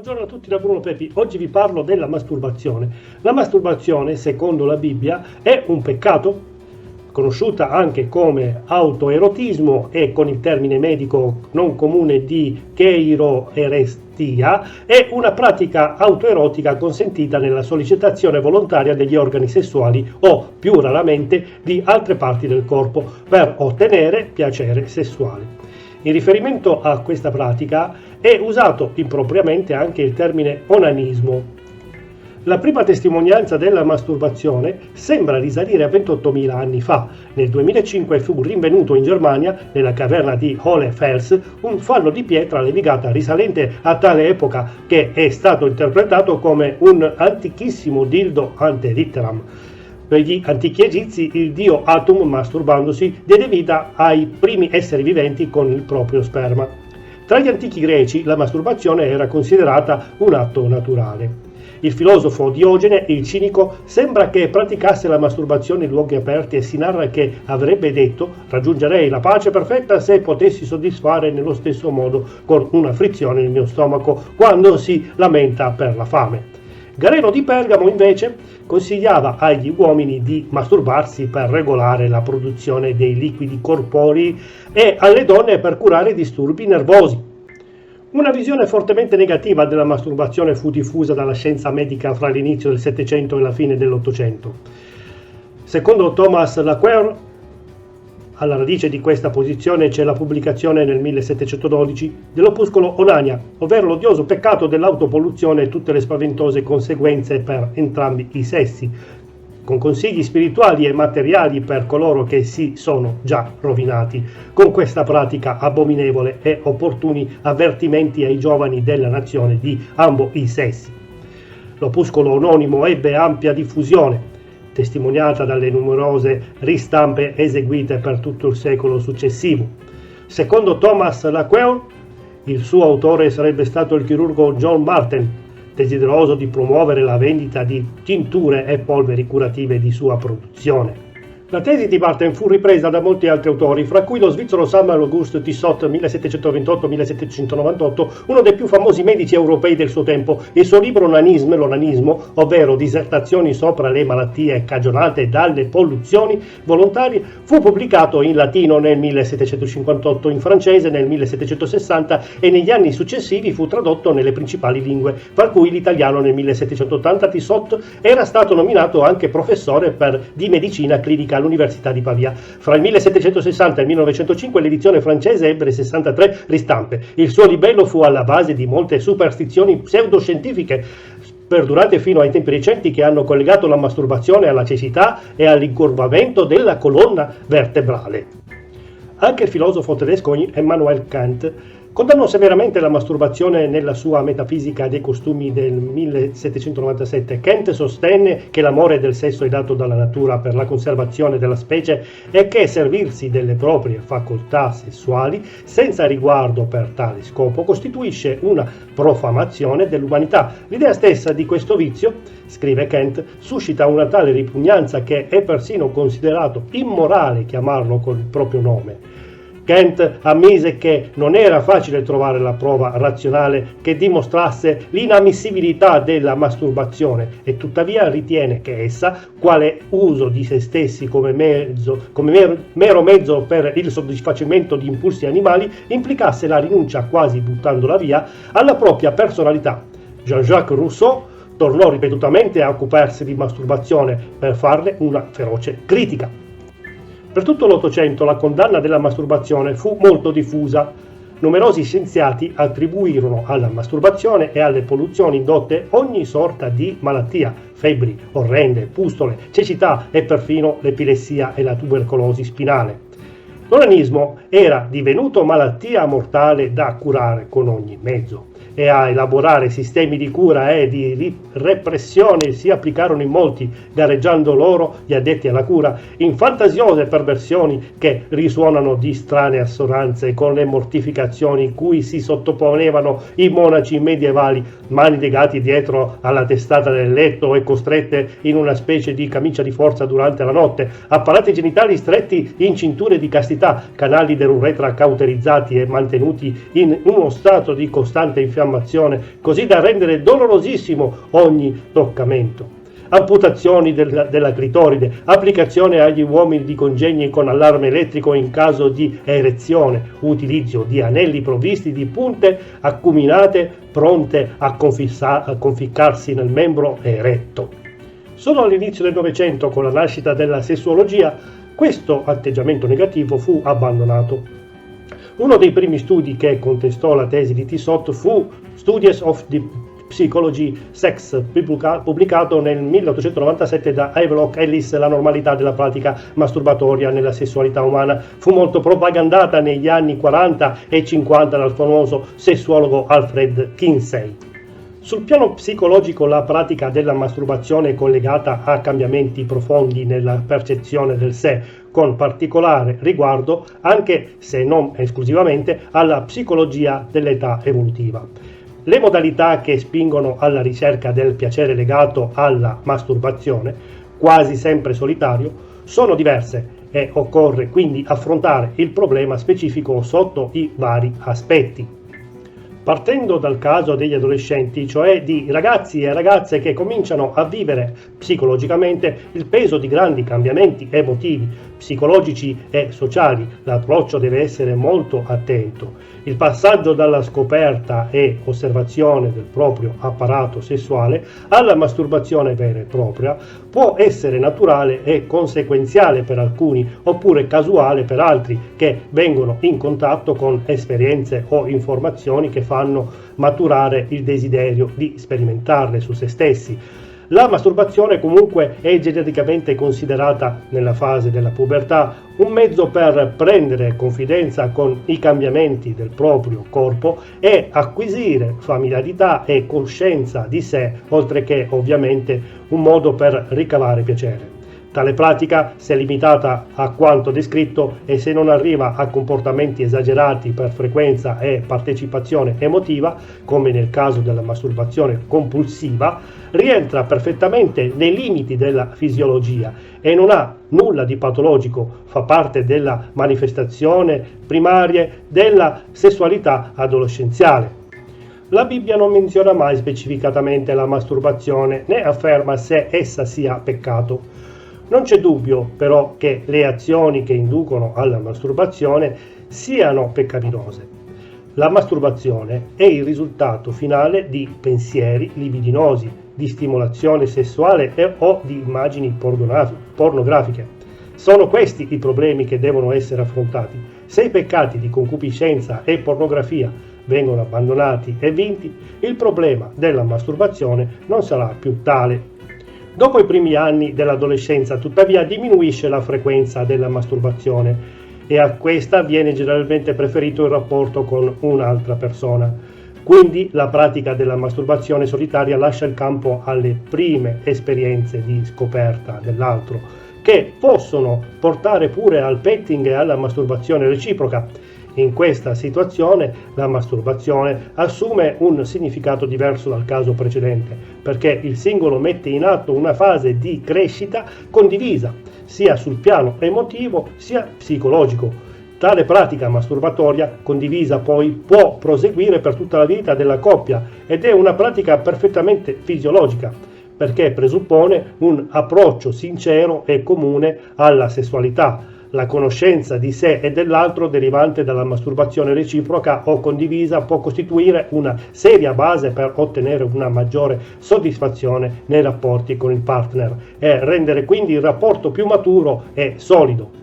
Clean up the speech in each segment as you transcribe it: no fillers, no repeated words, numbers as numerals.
Buongiorno a tutti da Bruno Pepi. Oggi vi parlo della masturbazione. La masturbazione, secondo la Bibbia, è un peccato, conosciuta anche come autoerotismo e con il termine medico non comune di cheiroerestia, è una pratica autoerotica consentita nella sollecitazione volontaria degli organi sessuali o, più raramente, di altre parti del corpo per ottenere piacere sessuale. In riferimento a questa pratica è usato impropriamente anche il termine onanismo. La prima testimonianza della masturbazione sembra risalire a 28.000 anni fa. Nel 2005 fu rinvenuto in Germania, nella caverna di Hohle Fels, un fallo di pietra levigata risalente a tale epoca che è stato interpretato come un antichissimo dildo ante litteram. Per gli antichi egizi il dio Atum, masturbandosi, diede vita ai primi esseri viventi con il proprio sperma. Tra gli antichi greci la masturbazione era considerata un atto naturale. Il filosofo Diogene, il cinico, sembra che praticasse la masturbazione in luoghi aperti e si narra che avrebbe detto: raggiungerei la pace perfetta se potessi soddisfare nello stesso modo con una frizione nel mio stomaco quando si lamenta per la fame. Galeno di Pergamo invece consigliava agli uomini di masturbarsi per regolare la produzione dei liquidi corporei e alle donne per curare disturbi nervosi. Una visione fortemente negativa della masturbazione fu diffusa dalla scienza medica fra l'inizio del Settecento e la fine dell'Ottocento. Secondo Thomas Laqueur, alla radice di questa posizione c'è la pubblicazione nel 1712 dell'opuscolo Onania, ovvero l'odioso peccato dell'autopolluzione e tutte le spaventose conseguenze per entrambi i sessi, con consigli spirituali e materiali per coloro che si sono già rovinati, con questa pratica abominevole e opportuni avvertimenti ai giovani della nazione di ambo i sessi. L'opuscolo anonimo ebbe ampia diffusione, testimoniata dalle numerose ristampe eseguite per tutto il secolo successivo. Secondo Thomas Laqueur, il suo autore sarebbe stato il chirurgo John Marten, desideroso di promuovere la vendita di tinture e polveri curative di sua produzione. La tesi di Marten fu ripresa da molti altri autori, fra cui lo svizzero Samuel August Tissot 1728-1798, uno dei più famosi medici europei del suo tempo. Il suo libro l'onanismo, ovvero dissertazioni sopra le malattie cagionate dalle polluzioni volontarie, fu pubblicato in latino nel 1758, in francese nel 1760 e negli anni successivi fu tradotto nelle principali lingue, fra cui l'italiano nel 1780. Tissot era stato nominato anche professore di medicina clinica all'Università di Pavia. Fra il 1760 e il 1905 l'edizione francese ebbe 63 ristampe. Il suo libello fu alla base di molte superstizioni pseudoscientifiche, perdurate fino ai tempi recenti, che hanno collegato la masturbazione alla cecità e all'incurvamento della colonna vertebrale. Anche il filosofo tedesco Immanuel Kant condannò severamente la masturbazione nella sua Metafisica dei costumi del 1797. Kant sostenne che l'amore del sesso è dato dalla natura per la conservazione della specie e che servirsi delle proprie facoltà sessuali senza riguardo per tale scopo costituisce una profanazione dell'umanità. L'idea stessa di questo vizio, scrive Kant, suscita una tale ripugnanza che è persino considerato immorale chiamarlo col proprio nome. Kant ammise che non era facile trovare la prova razionale che dimostrasse l'inammissibilità della masturbazione e tuttavia ritiene che essa, quale uso di se stessi come mero mezzo per il soddisfacimento di impulsi animali, implicasse la rinuncia, quasi buttandola via, alla propria personalità. Jean-Jacques Rousseau tornò ripetutamente a occuparsi di masturbazione per farle una feroce critica. Per tutto l'Ottocento la condanna della masturbazione fu molto diffusa. Numerosi scienziati attribuirono alla masturbazione e alle polluzioni indotte ogni sorta di malattia, febbri orrende, pustole, cecità e perfino l'epilessia e la tubercolosi spinale. L'onanismo era divenuto malattia mortale da curare con ogni mezzo, e a elaborare sistemi di cura e di repressione si applicarono in molti, gareggiando loro, gli addetti alla cura, in fantasiose perversioni che risuonano di strane assonanze con le mortificazioni cui si sottoponevano i monaci medievali, mani legati dietro alla testata del letto e costrette in una specie di camicia di forza durante la notte, apparati genitali stretti in cinture di castità, canali dell'uretra cauterizzati e mantenuti in uno stato di costante infiammazione infiammazione, così da rendere dolorosissimo ogni toccamento. Amputazioni della clitoride, applicazione agli uomini di congegni con allarme elettrico in caso di erezione, utilizzo di anelli provvisti di punte acuminate pronte a conficcarsi nel membro eretto. Solo all'inizio del Novecento, con la nascita della sessuologia, questo atteggiamento negativo fu abbandonato. Uno dei primi studi che contestò la tesi di Tissot fu Studies of the Psychology Sex, pubblicato nel 1897 da Havelock Ellis. La normalità della pratica masturbatoria nella sessualità umana fu molto propagandata negli anni 40 e 50 dal famoso sessuologo Alfred Kinsey. Sul piano psicologico, la pratica della masturbazione è collegata a cambiamenti profondi nella percezione del sé, con particolare riguardo, anche se non esclusivamente, alla psicologia dell'età evolutiva. Le modalità che spingono alla ricerca del piacere legato alla masturbazione, quasi sempre solitario, sono diverse e occorre quindi affrontare il problema specifico sotto i vari aspetti. Partendo dal caso degli adolescenti, cioè di ragazzi e ragazze che cominciano a vivere psicologicamente il peso di grandi cambiamenti emotivi, psicologici e sociali, l'approccio deve essere molto attento. Il passaggio dalla scoperta e osservazione del proprio apparato sessuale alla masturbazione vera e propria può essere naturale e conseguenziale per alcuni, oppure casuale per altri che vengono in contatto con esperienze o informazioni che fanno maturare il desiderio di sperimentarle su se stessi. La masturbazione comunque è geneticamente considerata nella fase della pubertà un mezzo per prendere confidenza con i cambiamenti del proprio corpo e acquisire familiarità e coscienza di sé, oltre che ovviamente un modo per ricavare piacere. Tale pratica, se limitata a quanto descritto e se non arriva a comportamenti esagerati per frequenza e partecipazione emotiva, come nel caso della masturbazione compulsiva, rientra perfettamente nei limiti della fisiologia e non ha nulla di patologico, fa parte della manifestazione primaria della sessualità adolescenziale. La Bibbia non menziona mai specificatamente la masturbazione né afferma se essa sia peccato. Non c'è dubbio però che le azioni che inducono alla masturbazione siano peccaminose. La masturbazione è il risultato finale di pensieri libidinosi, di stimolazione sessuale o di immagini pornografiche. Sono questi i problemi che devono essere affrontati. Se i peccati di concupiscenza e pornografia vengono abbandonati e vinti, il problema della masturbazione non sarà più tale. Dopo i primi anni dell'adolescenza, tuttavia, diminuisce la frequenza della masturbazione e a questa viene generalmente preferito il rapporto con un'altra persona. Quindi la pratica della masturbazione solitaria lascia il campo alle prime esperienze di scoperta dell'altro, che possono portare pure al petting e alla masturbazione reciproca. In questa situazione la masturbazione assume un significato diverso dal caso precedente, perché il singolo mette in atto una fase di crescita condivisa, sia sul piano emotivo sia psicologico. Tale pratica masturbatoria condivisa poi può proseguire per tutta la vita della coppia ed è una pratica perfettamente fisiologica, perché presuppone un approccio sincero e comune alla sessualità. La conoscenza di sé e dell'altro derivante dalla masturbazione reciproca o condivisa può costituire una seria base per ottenere una maggiore soddisfazione nei rapporti con il partner e rendere quindi il rapporto più maturo e solido.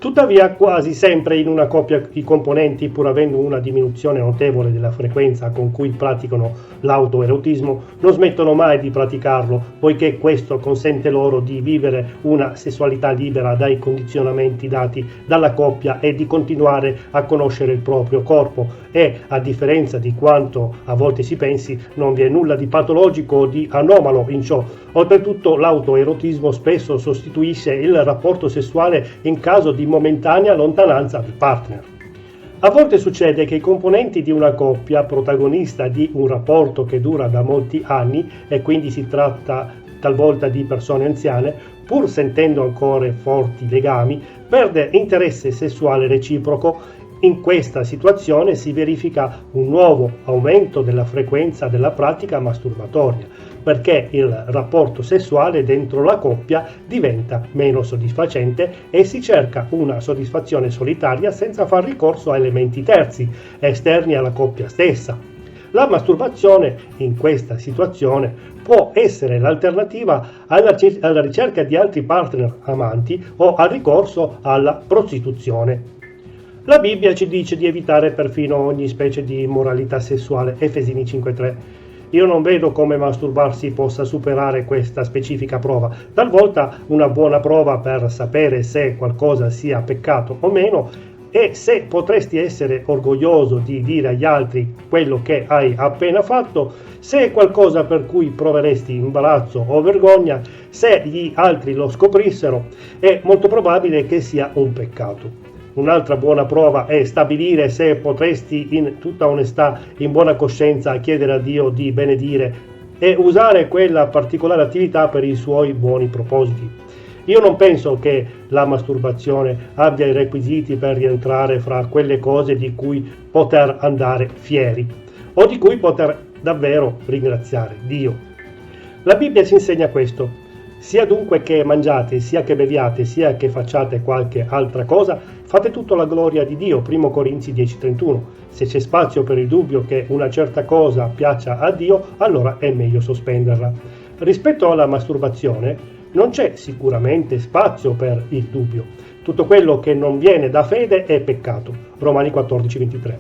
Tuttavia, quasi sempre in una coppia i componenti, pur avendo una diminuzione notevole della frequenza con cui praticano l'autoerotismo, non smettono mai di praticarlo, poiché questo consente loro di vivere una sessualità libera dai condizionamenti dati dalla coppia e di continuare a conoscere il proprio corpo e, a differenza di quanto a volte si pensi, non vi è nulla di patologico o di anomalo in ciò. Oltretutto, l'autoerotismo spesso sostituisce il rapporto sessuale in caso di momentanea lontananza del partner. A volte succede che i componenti di una coppia, protagonista di un rapporto che dura da molti anni, e quindi si tratta talvolta di persone anziane, pur sentendo ancora forti legami, perde interesse sessuale reciproco In questa situazione si verifica un nuovo aumento della frequenza della pratica masturbatoria, perché il rapporto sessuale dentro la coppia diventa meno soddisfacente e si cerca una soddisfazione solitaria senza far ricorso a elementi terzi, esterni alla coppia stessa. La masturbazione in questa situazione può essere l'alternativa alla ricerca di altri partner amanti o al ricorso alla prostituzione. La Bibbia ci dice di evitare perfino ogni specie di immoralità sessuale, Efesini 5:3. Io non vedo come masturbarsi possa superare questa specifica prova. Talvolta una buona prova per sapere se qualcosa sia peccato o meno e se potresti essere orgoglioso di dire agli altri quello che hai appena fatto, se è qualcosa per cui proveresti imbarazzo o vergogna, se gli altri lo scoprissero, è molto probabile che sia un peccato. Un'altra buona prova è stabilire se potresti in tutta onestà, in buona coscienza, chiedere a Dio di benedire e usare quella particolare attività per i suoi buoni propositi. Io non penso che la masturbazione abbia i requisiti per rientrare fra quelle cose di cui poter andare fieri o di cui poter davvero ringraziare Dio. La Bibbia ci insegna questo. Sia dunque che mangiate, sia che beviate, sia che facciate qualche altra cosa, fate tutto alla gloria di Dio, 1 Corinzi 10:31. Se c'è spazio per il dubbio che una certa cosa piaccia a Dio, allora è meglio sospenderla. Rispetto alla masturbazione, non c'è sicuramente spazio per il dubbio. Tutto quello che non viene da fede è peccato, Romani 14:23.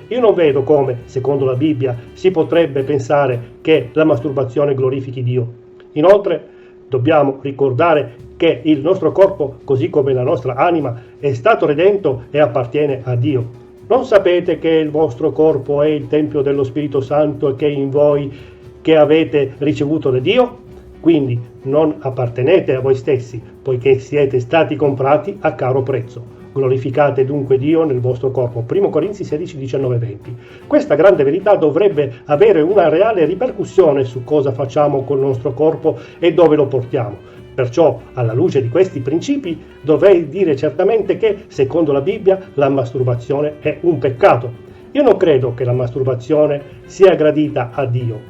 Io non vedo come, secondo la Bibbia, si potrebbe pensare che la masturbazione glorifichi Dio. Inoltre, dobbiamo ricordare che il nostro corpo, così come la nostra anima, è stato redento e appartiene a Dio. Non sapete che il vostro corpo è il Tempio dello Spirito Santo e che in voi che avete ricevuto da Dio? Quindi non appartenete a voi stessi, poiché siete stati comprati a caro prezzo. Glorificate dunque Dio nel vostro corpo. 1 Corinzi 16, 19, 20. Questa grande verità dovrebbe avere una reale ripercussione su cosa facciamo col nostro corpo e dove lo portiamo. Perciò, alla luce di questi principi, dovrei dire certamente che, secondo la Bibbia, la masturbazione è un peccato. Io non credo che la masturbazione sia gradita a Dio.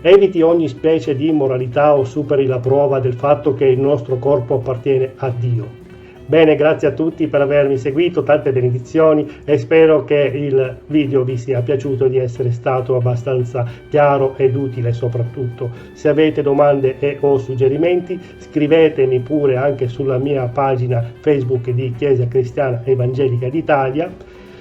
Eviti ogni specie di immoralità o superi la prova del fatto che il nostro corpo appartiene a Dio. Bene, grazie a tutti per avermi seguito, tante benedizioni e spero che il video vi sia piaciuto, di essere stato abbastanza chiaro ed utile soprattutto. Se avete domande e o suggerimenti, scrivetemi pure anche sulla mia pagina Facebook di Chiesa Cristiana Evangelica d'Italia.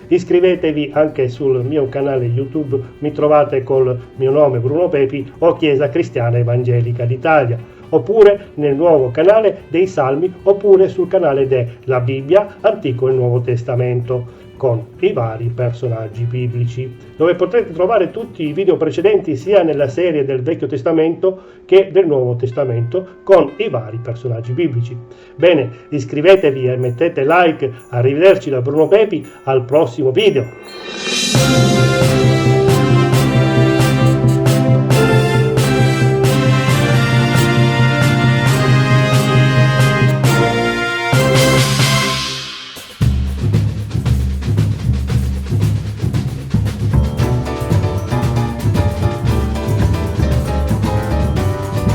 Iscrivetevi anche sul mio canale YouTube, mi trovate col mio nome Bruno Pepi o Chiesa Cristiana Evangelica d'Italia, oppure nel nuovo canale dei Salmi, oppure sul canale della Bibbia, Antico e Nuovo Testamento, con i vari personaggi biblici, dove potrete trovare tutti i video precedenti sia nella serie del Vecchio Testamento che del Nuovo Testamento con i vari personaggi biblici. Bene, iscrivetevi e mettete like, arrivederci da Bruno Pepi, al prossimo video.